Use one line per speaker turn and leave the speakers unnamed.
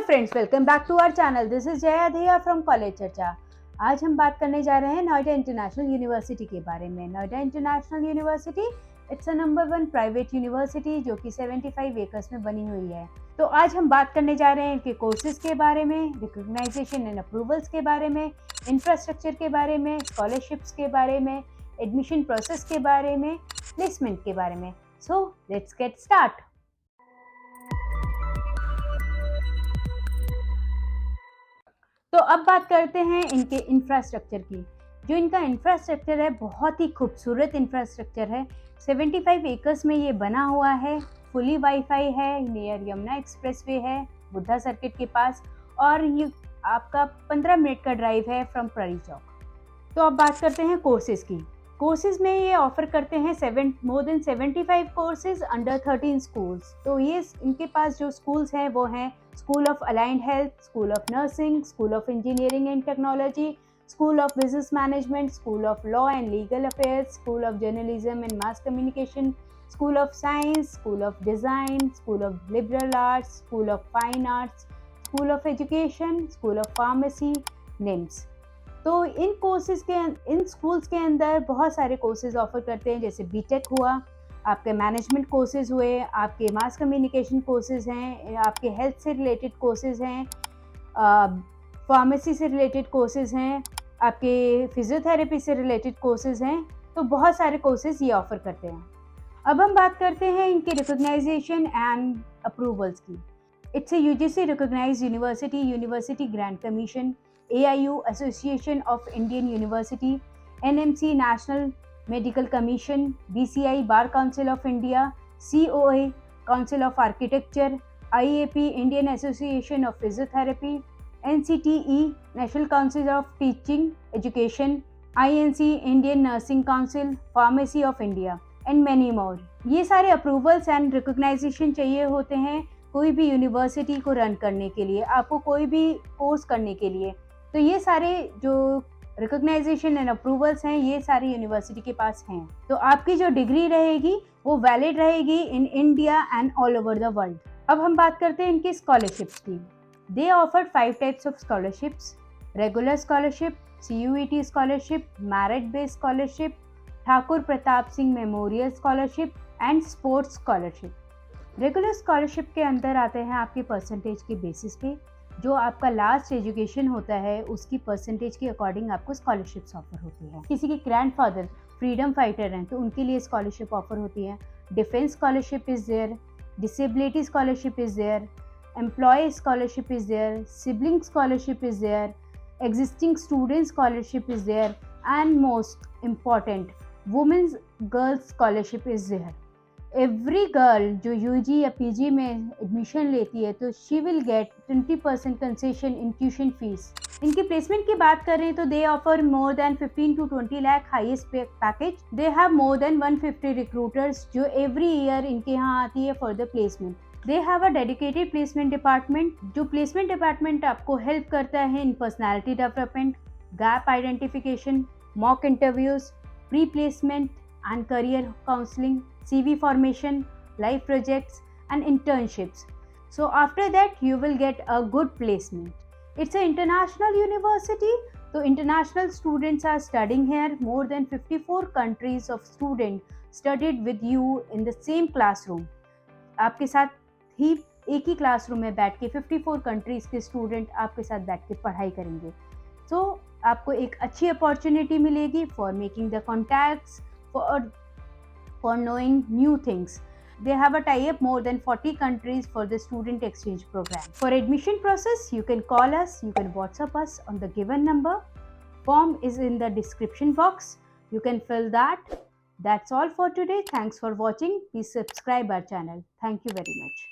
Friends, welcome back to our channel. This is Jaya Dhiya from college चर्चा। आज हम बात करने जा रहे हैं नोएडा इंटरनेशनल यूनिवर्सिटी के बारे में। Noida international university it's a number 1 private university जो कि 75 एकर्स में बनी हुई है। तो आज हम बात करने जा रहे हैं इनके कोर्सेज के बारे में, रिकॉग्नाइजेशन एंड अप्रूवल्स के बारे में, इंफ्रास्ट्रक्चर के बारे में, स्कॉलरशिप्स के बारे में, एडमिशन प्रोसेस के बारे में, प्लेसमेंट के बारे में। So let's get start. तो अब बात करते हैं इनके इंफ्रास्ट्रक्चर की। जो इनका इंफ्रास्ट्रक्चर है बहुत ही खूबसूरत इंफ्रास्ट्रक्चर है। 75 एकर्स में ये बना हुआ है। फुली वाईफाई है, नियर यमुना एक्सप्रेसवे है, बुद्धा सर्किट के पास, और ये आपका 15 मिनट का ड्राइव है फ्रॉम परी चौक। तो अब बात करते हैं कोर्सेज की। कोर्सेज में ये ऑफर करते हैं more than 75 courses under 13 schools. तो ये इनके पास जो स्कूल्स हैं वो हैं school of aligned health, school of nursing, school of engineering and technology, school of business management, school of law and legal affairs, school of journalism and mass communication, school of science, school of design, school of liberal arts, school of fine arts, school of education, school of pharmacy, NIMS. तो इन schools के अंदर बहुत सारे courses offer करते हैं, जैसे BTech हुआ, आपके मैनेजमेंट कोर्सेज हुए, आपके मास कम्युनिकेशन कोर्सेज हैं, आपके हेल्थ से रिलेटेड कोर्सेज हैं, फार्मेसी से रिलेटेड कोर्सेज हैं, आपके फिजियोथेरेपी से रिलेटेड कोर्सेज हैं। तो बहुत सारे कोर्सेज ये ऑफर करते हैं। अब हम बात करते हैं इनके रिकॉग्नाइजेशन एंड अप्रूवल्स की। It's a UGC recognised university, university grant commission, AIU Association of Indian University, NMC National Medical Commission, BCI Bar Council of India, COA Council of Architecture, IAP Indian Association of Physiotherapy, NCTE National Council of Teaching Education, INC Indian Nursing Council, Pharmacy of India and many more। ये सारे approvals and recognition चाहिए होते हैं कोई भी university को run करने के लिए, आपको कोई भी कोर्स करने के लिए। तो ये सारे जो रिकॉग्नाइजेशन एंड अप्रूवल्स हैं ये सारी यूनिवर्सिटी के पास हैं। तो आपकी जो डिग्री रहेगी वो वैलिड रहेगी in India and all over the world. अब हम बात करते हैं इनकी स्कॉलरशिप्स की। दे offer 5 types of scholarships: regular scholarship, CUET scholarship, merit based scholarship, Thakur Pratap Singh memorial scholarship and sports scholarship. Regular scholarship के अंदर आते हैं आपके परसेंटेज के बेसिस पे, जो आपका लास्ट एजुकेशन होता है उसकी परसेंटेज के अकॉर्डिंग आपको स्कॉलरशिप्स ऑफर होती है। किसी के ग्रैंडफादर फ्रीडम फाइटर हैं तो उनके लिए स्कॉलरशिप ऑफर होती है। Defence scholarship is there, disability scholarship is there, employ scholarship is there, sibling scholarship is there, existing student scholarship is there and most important women's girls scholarship is there. Every girl जो UG या PG में admission लेती है तो she will get 20% concession in tuition fees. इनकी placement की बात करें तो they offer more than 15 to 20 lakh highest package. They have more than 150 recruiters जो एवरी ईयर इनके यहाँ आती है for the placement. They have a dedicated placement department, जो प्लेसमेंट डिपार्टमेंट आपको हेल्प करता है in personality development, gap identification, mock interviews, pre placement and career counseling, CV formation, life projects and internships. So after that you will get a good placement. It's an international university, so international students are studying here. More than 54 countries of students studied with you in the same classroom. आपके साथ ही एक ही classroom में बैठ के 54 countries के student आपके साथ बैठ के पढ़ाई करेंगे। So आपको एक अच्छी अपॉर्चुनिटी मिलेगी for making the contacts, for knowing new things. They have a tie-up more than 40 countries for the student exchange program. For admission process, you can call us, you can WhatsApp us on the given number. Form is in the description box. You can fill that. That's all for today. Thanks for watching. Please subscribe our channel. Thank you very much.